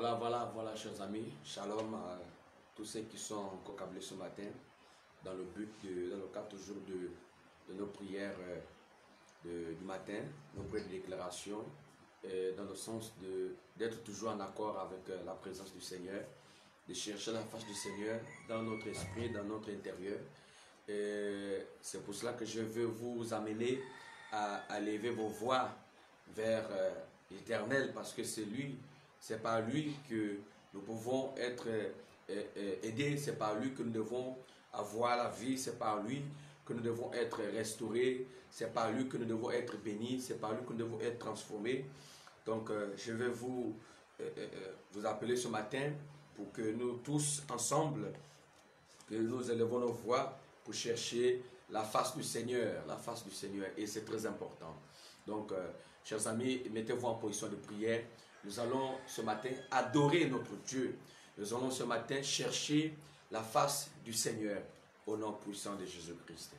Voilà, chers amis. Shalom à tous ceux qui sont concablés ce matin dans le cadre toujours de nos prières du matin, nos prières de déclaration, dans le sens d'être toujours en accord avec la présence du Seigneur, de chercher la face du Seigneur dans notre esprit, dans notre intérieur. C'est pour cela que je veux vous amener à lever vos voix vers l'Éternel, parce que c'est par lui que nous pouvons être aidés, c'est par lui que nous devons avoir la vie, c'est par lui que nous devons être restaurés, c'est par lui que nous devons être bénis, c'est par lui que nous devons être transformés. Donc je vais vous appeler ce matin pour que nous tous ensemble, que nous élevons nos voix pour chercher la face du Seigneur, et c'est très important. Donc, chers amis, mettez-vous en position de prière. Nous allons ce matin adorer notre Dieu. Nous allons ce matin chercher la face du Seigneur au nom puissant de Jésus-Christ.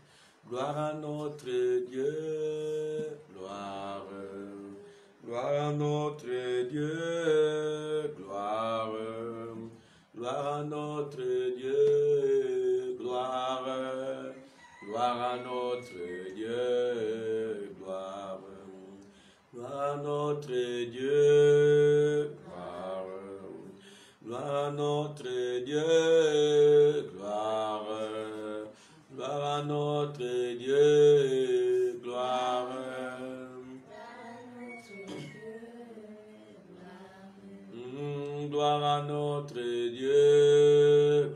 Gloire à notre Dieu, gloire à notre Dieu, gloire à notre Dieu, gloire à notre Dieu, gloire à notre Dieu, gloire à notre Dieu, gloire à notre Dieu, gloire à notre Dieu,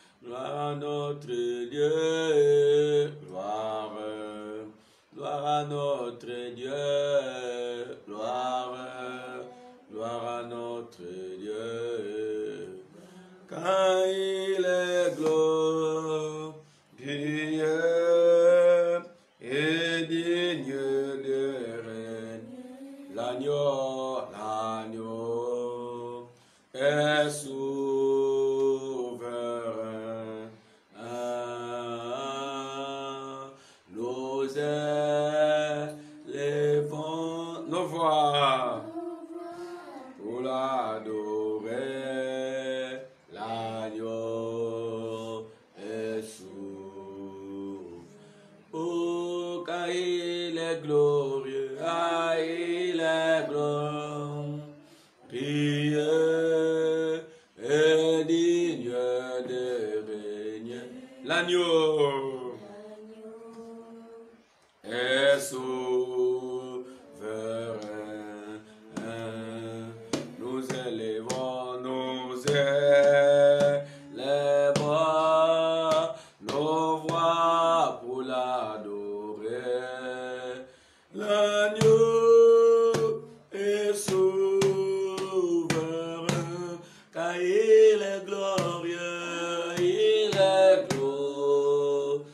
gloire à notre Dieu, gloire à notre Dieu, gloire à notre Dieu, car il est glorieux et digne de règne. L'agneau est souverain. Nous élevons nos voix pour l'adorer. L'agneau est souverain. Oh, car il est glorieux, ah, il est glorieux et digne de régner. L'agneau est souverain. Nous élevons nos voix pour l'adorer. L'agneau est souverain, car il est glorieux, il est glorieux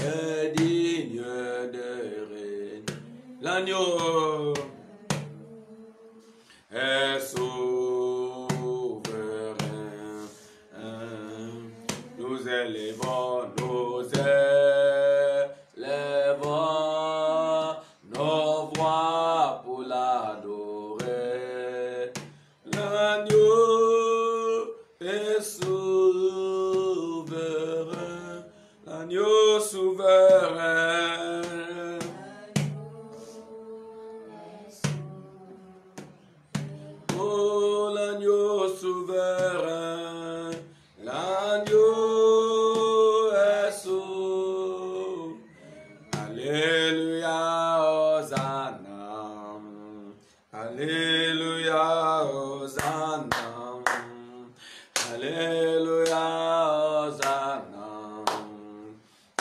et digne de règne. L'agneau est souverain. Nous élevons nos voix pour l'adorer. L'agneau est souverain. L'agneau souverain. Oh, l'agneau souverain, l'agneau est souverain. Alléluia, Hosanna, alléluia, Hosanna, alléluia, Hosanna,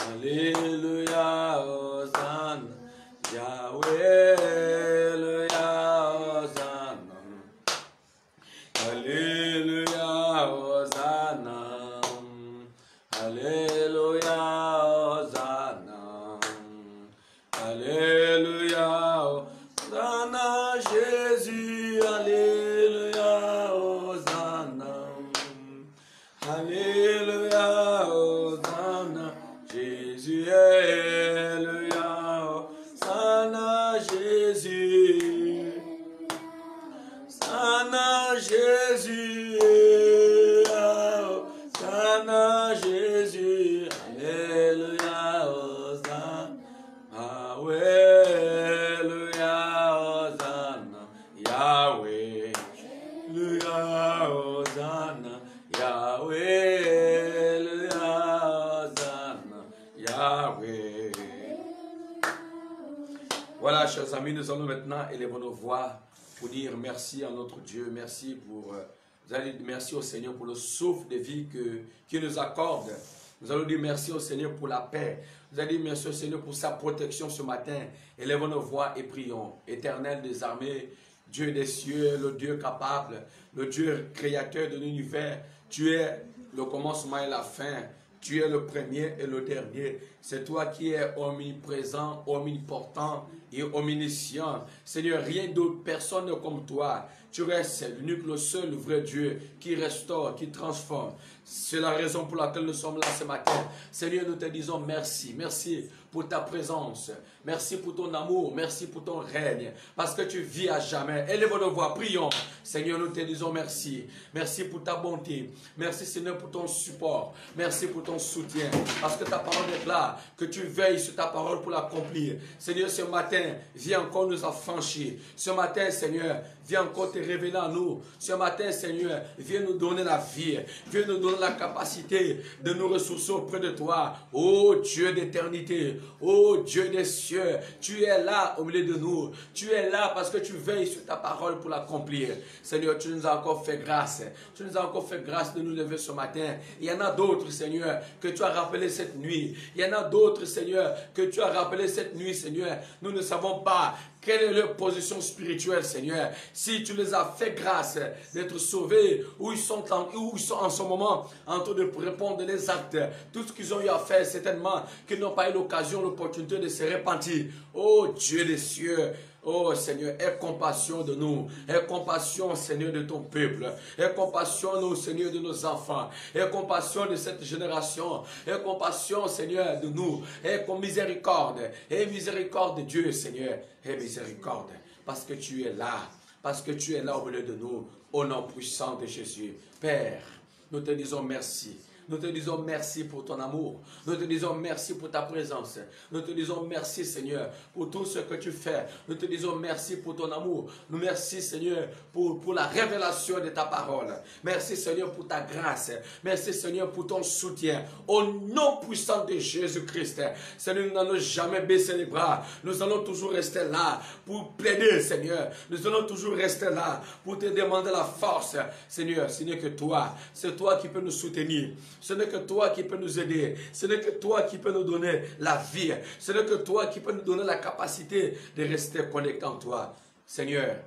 alléluia, Hosanna, Yahweh, alléluia, Hosanna. Alléluia, Hosanna, alléluia, Hosanna, alléluia, Hosanna, Jésus, alléluia, Hosanna, alléluia, Hosanna, Jésus, alléluia, Hosanna, Jésus. Jésus, Hosanna, Jésus, Alléluia, Hosanna, Alléluia, Hosanna, Yahweh, Alléluia, Hosanna, Yahweh, Alléluia, Hosanna, Yahweh. Voilà, chers amis, nous allons maintenant élever nos voix pour dire merci à notre Dieu, merci pour, vous allez dire merci au Seigneur pour le souffle de vie qu'il nous accorde. Nous allons dire merci au Seigneur pour la paix. Vous allez dire merci au Seigneur pour sa protection ce matin. Élevons nos voix et prions. Éternel des armées, Dieu des cieux, le Dieu capable, le Dieu créateur de l'univers. Tu es le commencement et la fin. Tu es le premier et le dernier. C'est toi qui es omniprésent, omnipotent et omniscient. Seigneur, rien d'autre, personne comme toi. Tu restes l'unique, le seul vrai Dieu qui restaure, qui transforme. C'est la raison pour laquelle nous sommes là ce matin. Seigneur, nous te disons merci. Merci pour ta présence. Merci pour ton amour. Merci pour ton règne. Parce que tu vis à jamais. Élève nos voix. Prions. Seigneur, nous te disons merci. Merci pour ta bonté. Merci, Seigneur, pour ton support. Merci pour ton soutien. Parce que ta parole est là. Que tu veilles sur ta parole pour l'accomplir. Seigneur, ce matin, viens encore nous affranchir. Ce matin, Seigneur, viens encore te révéler à nous. Ce matin, Seigneur, viens nous donner la vie. Viens nous donner la capacité de nous ressourcer auprès de toi. Ô Dieu d'éternité. Ô Dieu des cieux. Tu es là au milieu de nous. Tu es là parce que tu veilles sur ta parole pour l'accomplir. Seigneur, tu nous as encore fait grâce. Tu nous as encore fait grâce de nous lever ce matin. Il y en a d'autres, Seigneur, que tu as rappelé cette nuit. Il y en a d'autres, Seigneur, que tu as rappelé cette nuit, Seigneur. Nous ne savons pas quelle est leur position spirituelle, Seigneur. Si tu les as fait grâce d'être sauvés, où ils sont en ce moment en train de répondre les actes, tout ce qu'ils ont eu à faire, certainement qu'ils n'ont pas eu l'occasion, l'opportunité de se repentir. Oh Dieu des cieux, oh Seigneur, aie compassion de nous. Aie compassion, Seigneur, de ton peuple. Aie compassion, nous, Seigneur, de nos enfants. Aie compassion de cette génération. Aie compassion, Seigneur, de nous. Aie miséricorde. Aie miséricorde de Dieu, Seigneur. Aie miséricorde. Parce que tu es là. Parce que tu es là au milieu de nous. Au nom puissant de Jésus. Père, nous te disons merci. Nous te disons merci pour ton amour. Nous te disons merci pour ta présence. Nous te disons merci, Seigneur, pour tout ce que tu fais. Nous te disons merci pour ton amour. Nous merci, Seigneur, pour la révélation de ta parole. Merci, Seigneur, pour ta grâce. Merci, Seigneur, pour ton soutien. Au nom puissant de Jésus-Christ. Seigneur, nous n'allons jamais baisser les bras. Nous allons toujours rester là pour plaider, Seigneur. Nous allons toujours rester là pour te demander la force. Seigneur, ce n'est que toi. C'est toi qui peux nous soutenir. Ce n'est que toi qui peux nous aider. Ce n'est que toi qui peux nous donner la vie. Ce n'est que toi qui peux nous donner la capacité de rester connectés en toi. Seigneur,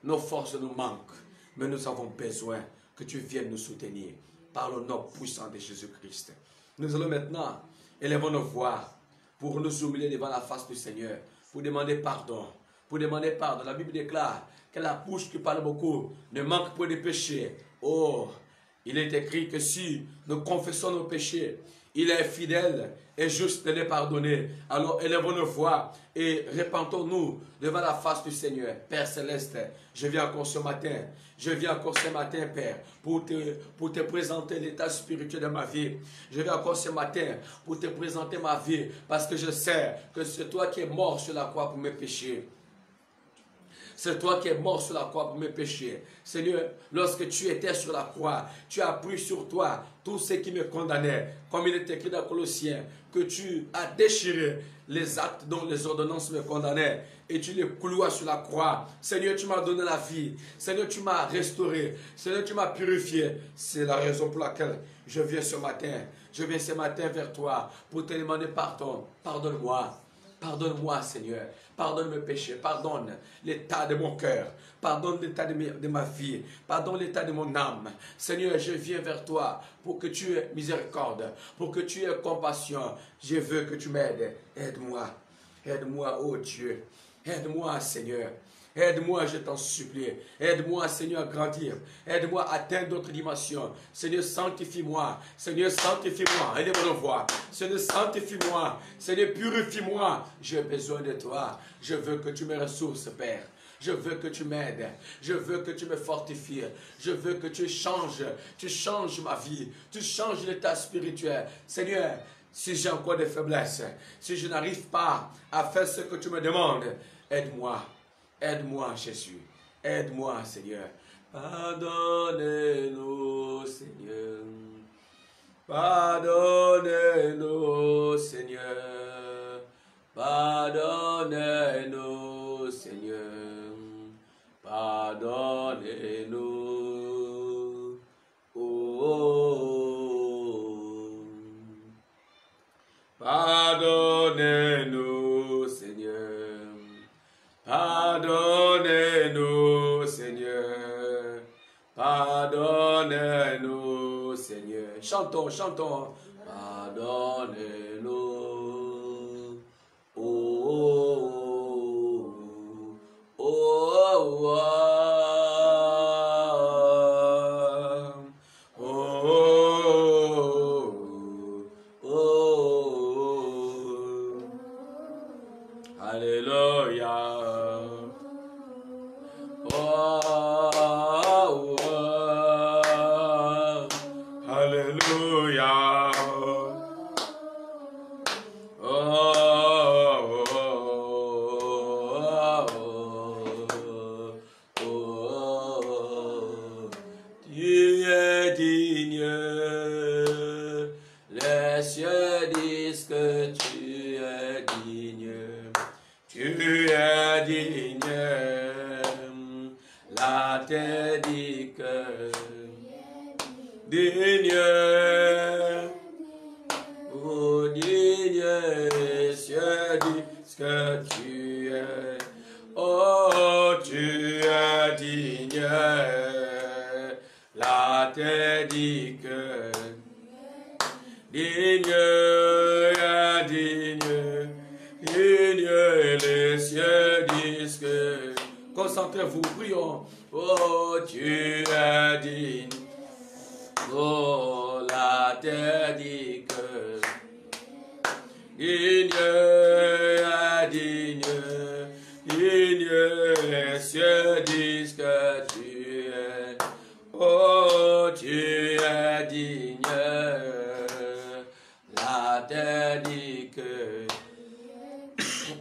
nos forces nous manquent, mais nous avons besoin que tu viennes nous soutenir par le nom puissant de Jésus-Christ. Nous allons maintenant élever nos voix pour nous humilier devant la face du Seigneur, pour demander pardon. Pour demander pardon. La Bible déclare que la bouche qui parle beaucoup ne manque pas de péché. Oh, il est écrit que si nous confessons nos péchés, il est fidèle et juste de les pardonner. Alors élevons nos voix et repentons-nous devant la face du Seigneur. Père Céleste, je viens encore ce matin. Je viens encore ce matin, Père, pour te présenter l'état spirituel de ma vie. Je viens encore ce matin pour te présenter ma vie parce que je sais que c'est toi qui es mort sur la croix pour mes péchés. C'est toi qui es mort sur la croix pour mes péchés. Seigneur, lorsque tu étais sur la croix, tu as pris sur toi tout ce qui me condamnait. Comme il est écrit dans Colossiens, que tu as déchiré les actes dont les ordonnances me condamnaient. Et tu les clouas sur la croix. Seigneur, tu m'as donné la vie. Seigneur, tu m'as restauré. Seigneur, tu m'as purifié. C'est la raison pour laquelle je viens ce matin. Je viens ce matin vers toi pour te demander pardon. Pardonne-moi. Pardonne-moi, Seigneur. Pardonne mes péchés. Pardonne l'état de mon cœur. Pardonne l'état de ma vie. Pardonne l'état de mon âme. Seigneur, je viens vers toi pour que tu aies miséricorde, pour que tu aies compassion. Je veux que tu m'aides. Aide-moi. Aide-moi, oh Dieu. Aide-moi, Seigneur. Aide-moi, je t'en supplie. Aide-moi, Seigneur, à grandir. Aide-moi à atteindre d'autres dimensions. Seigneur, sanctifie-moi. Seigneur, sanctifie-moi. Aide-moi nos voix. Seigneur, sanctifie-moi. Seigneur, purifie-moi. J'ai besoin de toi. Je veux que tu me ressources, Père. Je veux que tu m'aides. Je veux que tu me fortifies. Je veux que tu changes. Tu changes ma vie. Tu changes l'état spirituel. Seigneur, si j'ai encore des faiblesses, si je n'arrive pas à faire ce que tu me demandes, aide-moi. Aide-moi, Jésus. Aide-moi, Seigneur. Pardonnez-nous, Seigneur. Pardonnez-nous, Seigneur. Pardonnez-nous, Seigneur. Pardonnez-nous. Oh. Pardonnez-nous, Seigneur. Pardonnez-nous, Seigneur. Pardonnez-nous, Seigneur. Chantons, chantons. Pardonnez-nous. Oh, oh, oh, oh, oh, oh. Alléluia. Concentrez-vous, prions. Oh, tu es digne. Oh, la terre dit que digne, digne, digne, les cieux disent que tu es. Oh, tu es digne. La terre dit que.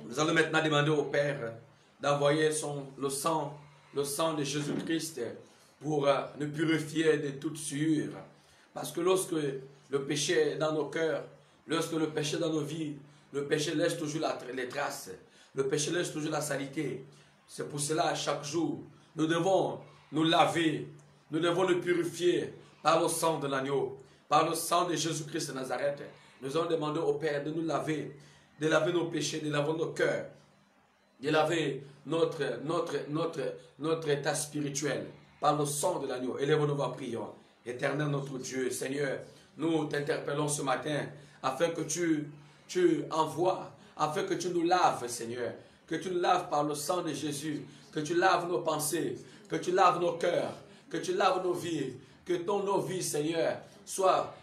Nous allons maintenant demander au Père d'envoyer le sang de Jésus-Christ pour nous purifier de toute souillure. Parce que lorsque le péché est dans nos cœurs, lorsque le péché est dans nos vies, le péché laisse toujours les traces, le péché laisse toujours la saleté. C'est pour cela, chaque jour, nous devons nous laver, nous devons nous purifier par le sang de l'agneau, par le sang de Jésus-Christ de Nazareth. Nous allons demander au Père de nous laver, de laver nos péchés, de laver nos cœurs, de laver notre état spirituel par le sang de l'agneau. Élève nos voix, prions. Éternel notre Dieu, Seigneur, nous t'interpellons ce matin afin que tu envoies, afin que tu nous laves, Seigneur, que tu nous laves par le sang de Jésus, que tu laves nos pensées, que tu laves nos cœurs, que tu laves nos vies, que nos vies, Seigneur, soient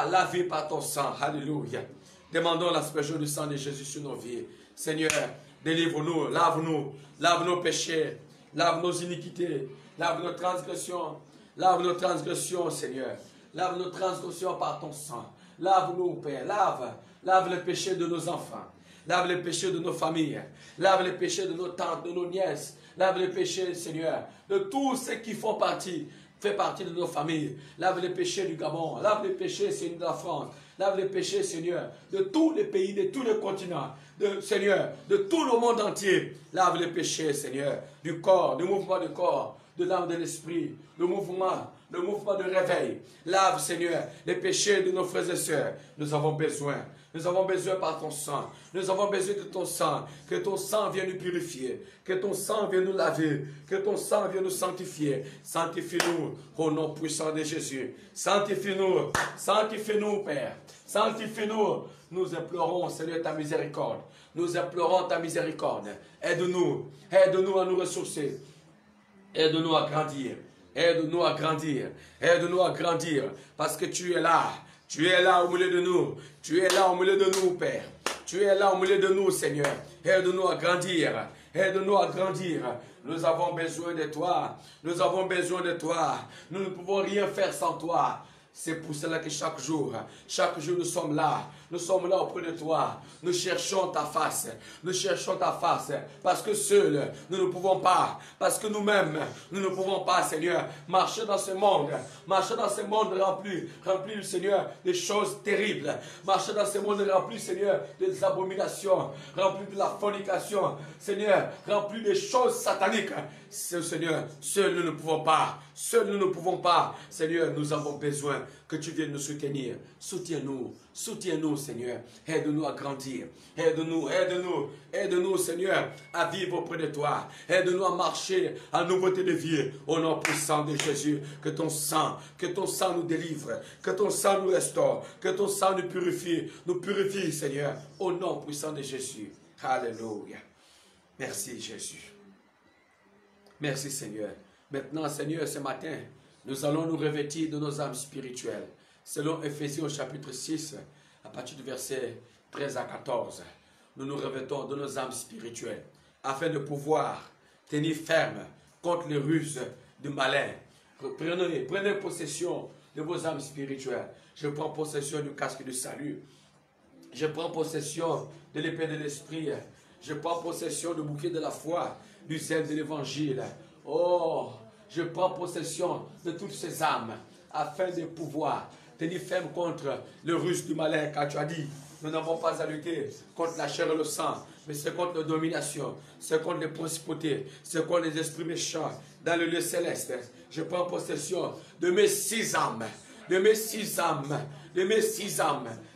lavées par ton sang. Alléluia. Demandons l'aspersion du sang de Jésus sur nos vies. Seigneur, délivre-nous, lave-nous, lave nos péchés, lave nos iniquités, lave nos transgressions, Seigneur. Lave nos transgressions par ton sang. Lave-nous, Père, lave les péchés de nos enfants, lave les péchés de nos familles, lave les péchés de nos tantes, de nos nièces, lave les péchés, Seigneur, de tous ceux qui fait partie de nos familles. Lave les péchés du Gabon, lave les péchés, Seigneur, de la France, lave les péchés, Seigneur, de tous les pays, de tous les continents, Seigneur, de tout le monde entier. Lave les péchés, Seigneur, du corps, du mouvement du corps, de l'âme, de l'esprit, le mouvement de réveil. Lave, Seigneur, les péchés de nos frères et sœurs. Nous avons besoin Nous avons besoin par ton sang. Nous avons besoin de ton sang. Que ton sang vienne nous purifier. Que ton sang vienne nous laver. Que ton sang vienne nous sanctifier. Sanctifie-nous au nom puissant de Jésus. Sanctifie-nous. Sanctifie-nous, Père. Sanctifie-nous. Nous implorons, Seigneur, ta miséricorde. Nous implorons ta miséricorde. Aide-nous. Aide-nous à nous ressourcer. Aide-nous à grandir. Aide-nous à grandir. Aide-nous à grandir. Parce que tu es là. Tu es là au milieu de nous. Tu es là au milieu de nous, Père. Tu es là au milieu de nous, Seigneur. Aide-nous à grandir. Aide-nous à grandir. Nous avons besoin de toi. Nous avons besoin de toi. Nous ne pouvons rien faire sans toi. C'est pour cela que chaque jour nous sommes là. Nous sommes là auprès de toi. Nous cherchons ta face. Nous cherchons ta face. Parce que seuls, nous ne pouvons pas. Parce que nous-mêmes, nous ne pouvons pas, Seigneur, marcher dans ce monde. Marcher dans ce monde rempli, Seigneur, de choses terribles. Marcher dans ce monde rempli, Seigneur, des abominations. Rempli de la fornication. Seigneur, rempli de choses sataniques. Seigneur, seuls nous ne pouvons pas. Seuls nous ne pouvons pas. Seigneur, nous avons besoin que tu viennes nous soutenir. Soutiens-nous. Soutiens-nous, Seigneur. Aide-nous à grandir. Aide-nous, aide-nous. Aide-nous, Seigneur, à vivre auprès de toi. Aide-nous à marcher en nouveauté de vie. Au nom puissant de Jésus. Que ton sang nous délivre. Que ton sang nous restaure. Que ton sang nous purifie, Seigneur. Au nom puissant de Jésus. Alléluia. Merci, Jésus. Merci, Seigneur. Maintenant, Seigneur, ce matin, nous allons nous revêtir de nos âmes spirituelles. Selon Ephésiens chapitre 6, à partir du verset 13 à 14, nous nous revêtons de nos âmes spirituelles, afin de pouvoir tenir ferme contre les ruses du malin. Prenez possession de vos âmes spirituelles. Je prends possession du casque du salut. Je prends possession de l'épée de l'esprit. Je prends possession du bouquet de la foi, du zèle de l'évangile. Oh, je prends possession de toutes ces âmes, afin de pouvoir tenir ferme contre le ruse du malin, car tu as dit, nous n'avons pas à lutter contre la chair et le sang, mais c'est contre la domination, c'est contre les principautés, c'est contre les esprits méchants dans le lieu céleste. Je prends possession de mes 6 âmes,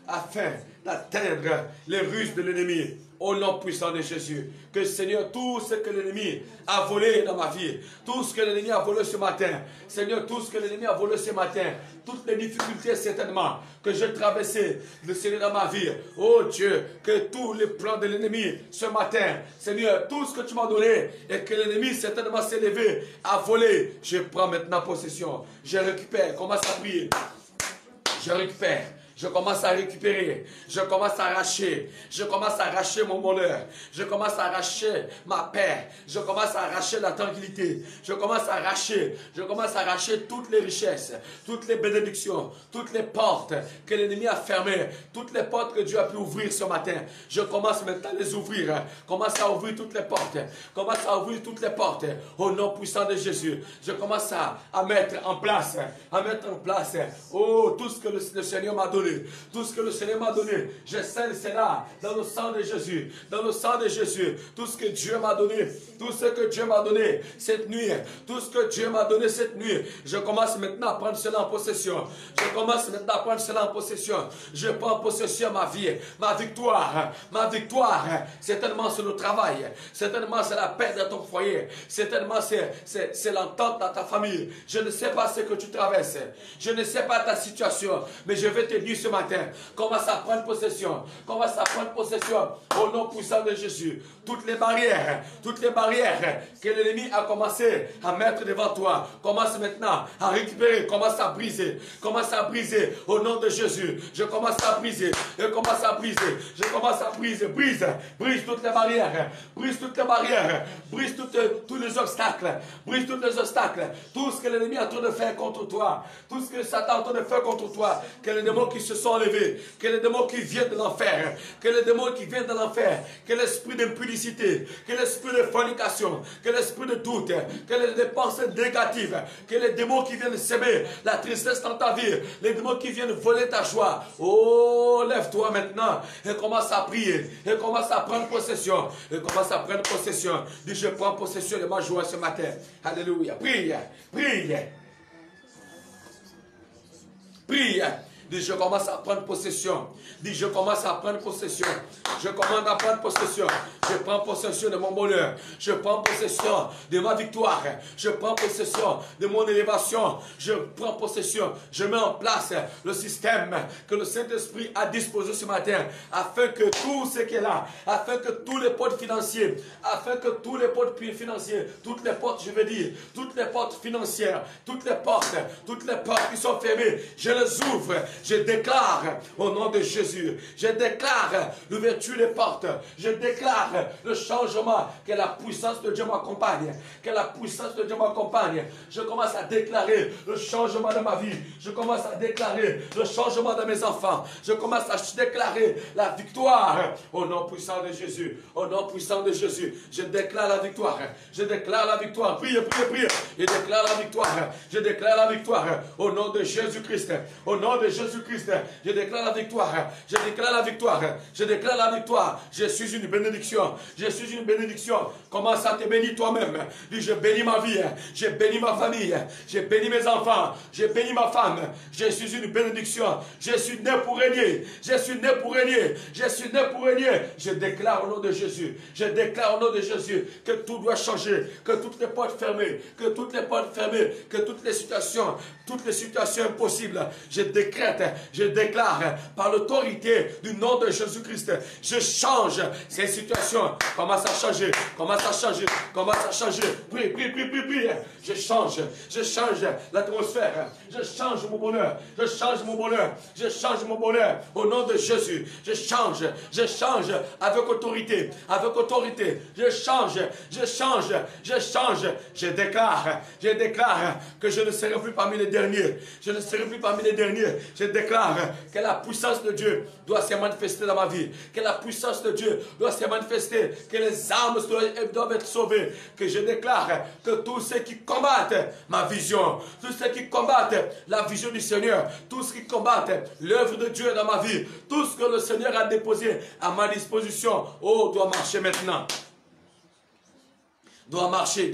afin d'atteindre les ruses de l'ennemi. Au nom puissant de Jésus, que Seigneur, tout ce que l'ennemi a volé dans ma vie, tout ce que l'ennemi a volé ce matin, Seigneur, tout ce que l'ennemi a volé ce matin, toutes les difficultés certainement que j'ai traversées, le Seigneur, dans ma vie, oh Dieu, que tous les plans de l'ennemi ce matin, Seigneur, tout ce que tu m'as donné et que l'ennemi certainement s'est levé à voler, je prends maintenant possession, je récupère, commence à prier, je récupère. Je commence à récupérer, je commence à arracher mon bonheur, je commence à arracher ma paix, je commence à arracher la tranquillité, je commence à arracher toutes les richesses, toutes les bénédictions, toutes les portes que l'ennemi a fermées, toutes les portes que Dieu a pu ouvrir ce matin. Je commence maintenant à les ouvrir, commence à ouvrir toutes les portes, au nom puissant de Jésus. Je commence à mettre en place, oh, tout ce que le Seigneur m'a donné. Tout ce que le Seigneur m'a donné, je scelle cela dans le sang de Jésus. Dans le sang de Jésus. Tout ce que Dieu m'a donné. Tout ce que Dieu m'a donné cette nuit. Tout ce que Dieu m'a donné cette nuit. Je commence maintenant à prendre cela en possession. Je prends possession de ma vie. Ma victoire. Certainement c'est le travail. Certainement c'est la paix dans ton foyer. Certainement c'est l'entente dans ta famille. Je ne sais pas ce que tu traverses. Je ne sais pas ta situation. Mais je vais te dire ce matin, commence à prendre possession au nom puissant de Jésus. Toutes les barrières que l'ennemi a commencé à mettre devant toi, commence maintenant à récupérer, commence à briser au nom de Jésus. Je commence à briser, brise toutes les barrières, brise tous les obstacles, tout ce que l'ennemi est en train de faire contre toi, tout ce que Satan est en train de faire contre toi, que les démons qui se sont levés, que les démons qui viennent de l'enfer, que l'esprit d'impudicité, que l'esprit de fornication, que l'esprit de doute, que les pensées négatives, que les démons qui viennent semer la tristesse dans ta vie, les démons qui viennent voler ta joie. Oh, lève-toi maintenant et commence à prier, et commence à prendre possession, Dis, je prends possession de ma joie ce matin. Alléluia. Prie. Dis, je commence à prendre possession. Dis, je commence à prendre possession. Je commence à prendre possession. Je prends possession de mon bonheur. Je prends possession de ma victoire. Je prends possession de mon élévation. Je prends possession. Je mets en place le système que le Saint-Esprit a disposé ce matin afin que tout ce qui est là, afin que tous les portes financiers, toutes les portes, je veux dire, toutes les portes financières, toutes les portes qui sont fermées, je les ouvre. Je déclare au nom de Jésus. Je déclare l'ouverture des portes. Je déclare le changement. Que la puissance de Dieu m'accompagne. Que la puissance de Dieu m'accompagne. Je commence à déclarer le changement de ma vie. Je commence à déclarer le changement de mes enfants. Je commence à déclarer la victoire au nom puissant de Jésus. Au nom puissant de Jésus. Je déclare la victoire. Je déclare la victoire. Priez, priez, priez. Je déclare la victoire. Je déclare la victoire au nom de Jésus-Christ. Au nom de Jésus-Christ. Je déclare la victoire. Je déclare la victoire. Je déclare la victoire. Je suis une bénédiction. Je suis une bénédiction. Commence à te bénir toi-même. Dis, je bénis ma vie. Je bénis ma famille. Je bénis mes enfants. Je bénis ma femme. Je suis une bénédiction. Je suis né pour régner. Je suis né pour régner. Je suis né pour régner. Je déclare au nom de Jésus. Je déclare au nom de Jésus que tout doit changer. Que toutes les portes fermées. Que toutes les portes fermées. Que toutes les situations impossibles. Je décrète. Je déclare par l'autorité du nom de Jésus-Christ. Je change ces situations. Commence à changer. Commence à changer. Commence à changer. Prie, prie, prie, prie, prie. Je change l'atmosphère. Je change mon bonheur. Je change mon bonheur. Je change mon bonheur. Au nom de Jésus. Je change avec autorité. Avec autorité. Je change. Je déclare que je ne serai plus parmi les derniers. Je ne serai plus parmi les derniers. Je déclare que la puissance de Dieu doit se manifester dans ma vie. Que la puissance de Dieu doit se manifester. Que les âmes doivent être sauvées. Que je déclare que tous ceux qui combattent ma vision, tous ceux qui combattent la vision du Seigneur, tous ceux qui combattent l'œuvre de Dieu dans ma vie, tout ce que le Seigneur a déposé à ma disposition, doit marcher maintenant. Doit marcher.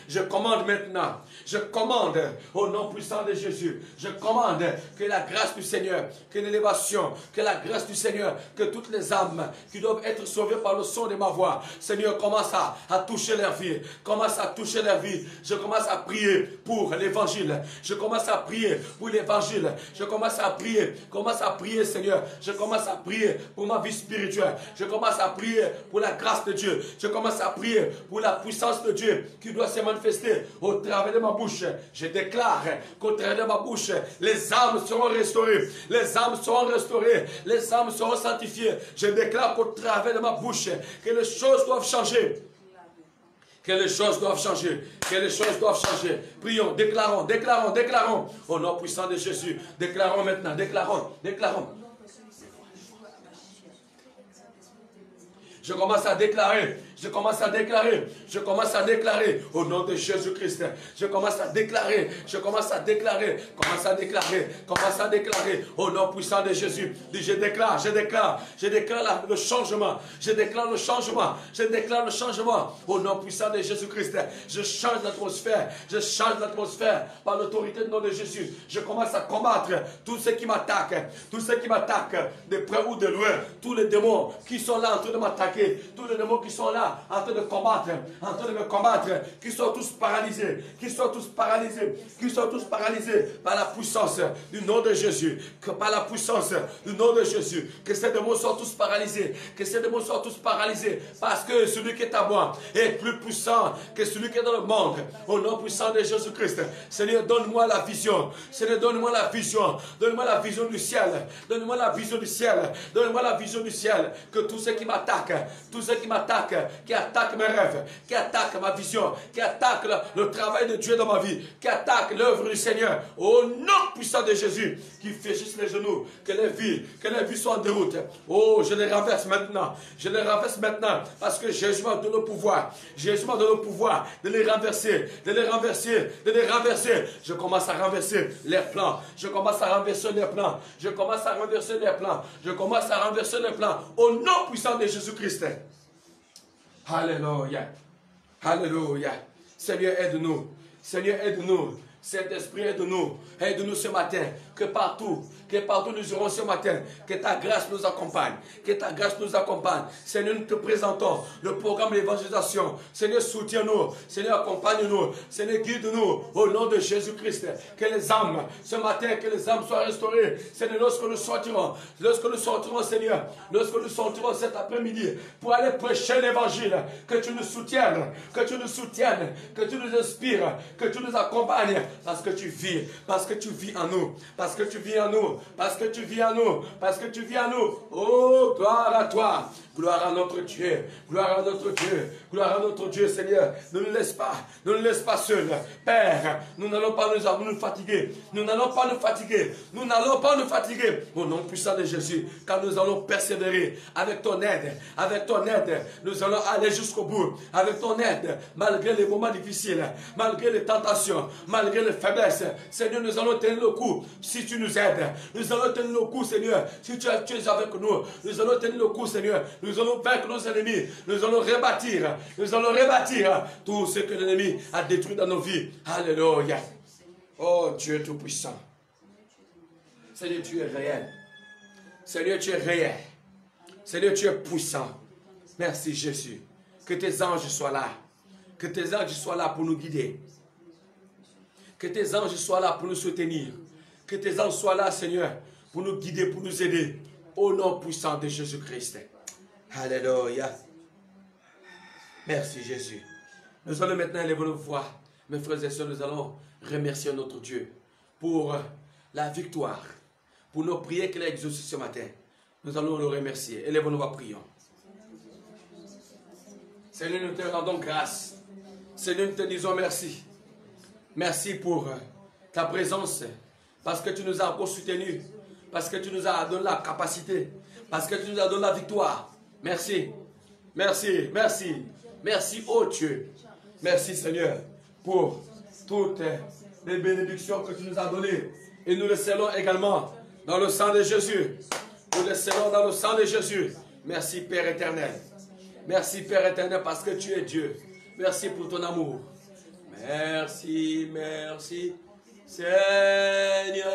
Je commande maintenant. Je commande au nom puissant de Jésus. Je commande que la grâce du Seigneur, que l'élévation, que la grâce du Seigneur, que toutes les âmes qui doivent être sauvées par le son de ma voix, Seigneur, commence à toucher leur vie. Commence à toucher leur vie. Je commence à prier pour l'évangile. Je commence à prier pour l'évangile. Je commence à prier, Seigneur. Je commence à prier pour ma vie spirituelle. Je commence à prier pour la grâce de Dieu. Je commence à prier pour la puissance de Dieu qui doit se manifester au travers de ma bouche. Je déclare qu'au travers de ma bouche, les âmes seront restaurées. Les âmes seront restaurées. Les âmes seront sanctifiées. Je déclare qu'au travers de ma bouche, que les choses doivent changer. Que les choses doivent changer. Que les choses doivent changer. Prions, déclarons. Au nom puissant de Jésus. Déclarons maintenant. Déclarons. Je commence à déclarer au nom de Jésus-Christ. Je commence à déclarer au nom puissant de Jésus. Je déclare le changement. Je déclare le changement au nom puissant de Jésus-Christ. Je change l'atmosphère par l'autorité du nom de Jésus. Je commence à combattre tous ceux qui m'attaquent, de près ou de loin, tous les démons qui sont là en train de m'attaquer, tous les démons qui sont là en train de me combattre, qui sont tous paralysés, par la puissance du nom de Jésus, que ces démons soient tous paralysés, parce que celui qui est à moi est plus puissant que celui qui est dans le monde, au nom puissant de Jésus-Christ. Seigneur, donne-moi la vision, donne-moi la vision du ciel, que tous ceux qui m'attaquent, qui attaquent mes rêves, qui attaquent ma vision, qui attaquent le travail de Dieu dans ma vie, qui attaquent l'œuvre du Seigneur, au nom puissant de Jésus, qui fléchissent les genoux, que les vies soient en déroute. Oh, je les renverse maintenant, parce que Jésus m'a donné le pouvoir, de les renverser. Je commence à renverser leurs plans, au nom puissant de Jésus-Christ. Alléluia. Seigneur, aide-nous. Saint-Esprit, aide-nous. Aide-nous ce matin. Que partout nous irons ce matin, que ta grâce nous accompagne. Que ta grâce nous accompagne. Seigneur, nous te présentons le programme d'évangélisation. Seigneur, soutiens-nous. Seigneur, accompagne-nous. Seigneur, guide-nous au nom de Jésus-Christ. Que les âmes, ce matin, que les âmes soient restaurées. Seigneur, lorsque nous sortirons, Seigneur, lorsque nous sortirons cet après-midi pour aller prêcher l'évangile, que tu nous soutiennes, que tu nous inspires, que tu nous accompagnes, parce que tu vis en nous, parce que tu vis en nous, parce que tu vis en nous, parce que tu vis en nous. Oh, gloire à toi, gloire à notre Dieu, gloire à notre Dieu, gloire à notre Dieu, Seigneur. Ne nous laisse pas seuls, Père. Nous n'allons pas nous fatiguer, nous n'allons pas nous fatiguer, au nom puissant de Jésus, car nous allons persévérer avec ton aide, nous allons aller jusqu'au bout, avec ton aide, malgré les moments difficiles, malgré les tentations, malgré les faiblesses. Seigneur, nous allons tenir le coup si tu nous aides. Nous allons tenir le coup, Seigneur, si tu es avec nous. Nous allons tenir le coup, Seigneur. Nous allons vaincre nos ennemis. Nous allons rebâtir tout ce que l'ennemi a détruit dans nos vies. Alléluia. Oh Dieu Tout-Puissant. Seigneur, tu es réel. Seigneur, tu es réel. Seigneur, tu es puissant. Merci Jésus. Que tes anges soient là. Que tes anges soient là pour nous guider. Que tes anges soient là pour nous soutenir. Que tes anges soient là, Seigneur, pour nous guider, pour nous aider. Au nom puissant de Jésus-Christ. Alléluia. Merci Jésus. Nous allons maintenant élever nos voix. Mes frères et sœurs, nous allons remercier notre Dieu pour la victoire, pour nos prières qu'il a exaucées ce matin. Nous allons le remercier. Élevons nos voix, prions. Seigneur, nous te rendons grâce. Seigneur, nous te disons merci. Merci pour ta présence, parce que tu nous as encore soutenus, parce que tu nous as donné la capacité, parce que tu nous as donné la victoire. Merci, merci, merci, merci, oh Dieu. Merci Seigneur pour toutes les bénédictions que tu nous as données. Et nous le scellons également dans le sang de Jésus. Nous le scellons dans le sang de Jésus. Merci Père éternel. Merci Père éternel parce que tu es Dieu. Merci pour ton amour. Merci, merci, Seigneur.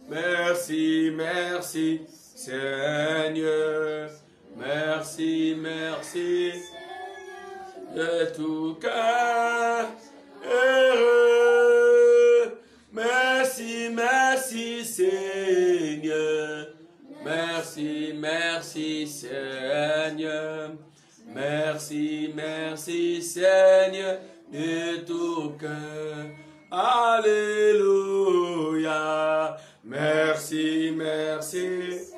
Merci, merci, Seigneur. Merci, merci, de tout cœur heureux. Merci, merci, Seigneur. Merci, merci, Seigneur. Merci, merci, Seigneur. De tout cœur. Alléluia. Merci, merci.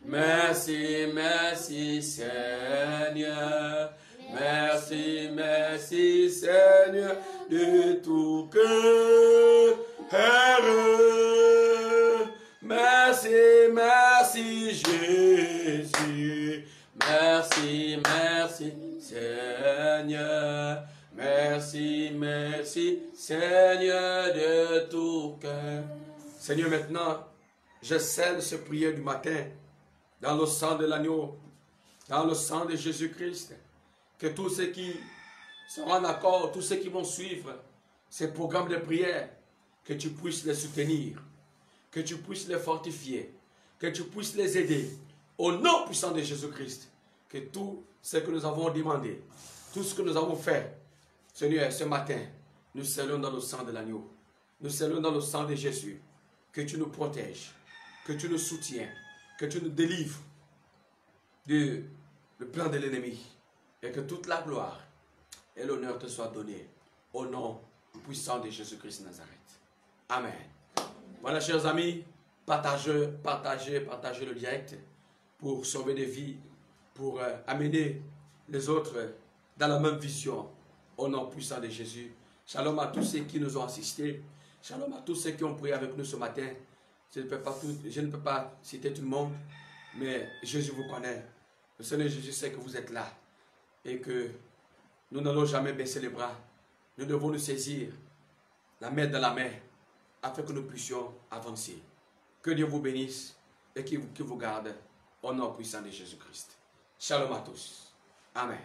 Merci, merci, Seigneur. Merci, merci, Seigneur. De tout cœur. Heureux. Merci, merci, Jésus. Merci, merci, Seigneur. Merci, merci, Seigneur de tout cœur. Seigneur, maintenant, je scelle ce prière du matin dans le sang de l'agneau, dans le sang de Jésus-Christ. Que tous ceux qui seront en accord, tous ceux qui vont suivre ces programmes de prière, que tu puisses les soutenir, que tu puisses les fortifier, que tu puisses les aider. Au nom puissant de Jésus-Christ, que tout ce que nous avons demandé, tout ce que nous avons fait, Seigneur, ce matin, nous scellons dans le sang de l'agneau. Nous scellons dans le sang de Jésus. Que tu nous protèges, que tu nous soutiens, que tu nous délivres du plan de l'ennemi. Et que toute la gloire et l'honneur te soient donnés au nom puissant de Jésus-Christ de Nazareth. Amen. Voilà, chers amis, partagez le direct pour sauver des vies, pour amener les autres dans la même vision, au nom puissant de Jésus. Shalom à tous ceux qui nous ont assistés. Shalom à tous ceux qui ont prié avec nous ce matin. Je ne peux pas citer tout le monde, mais Jésus vous connaît. Le Seigneur Jésus sait que vous êtes là et que nous n'allons jamais baisser les bras. Nous devons nous saisir la main dans la main afin que nous puissions avancer. Que Dieu vous bénisse et qu'il vous garde au nom puissant de Jésus-Christ. Shalom à tous. Amen.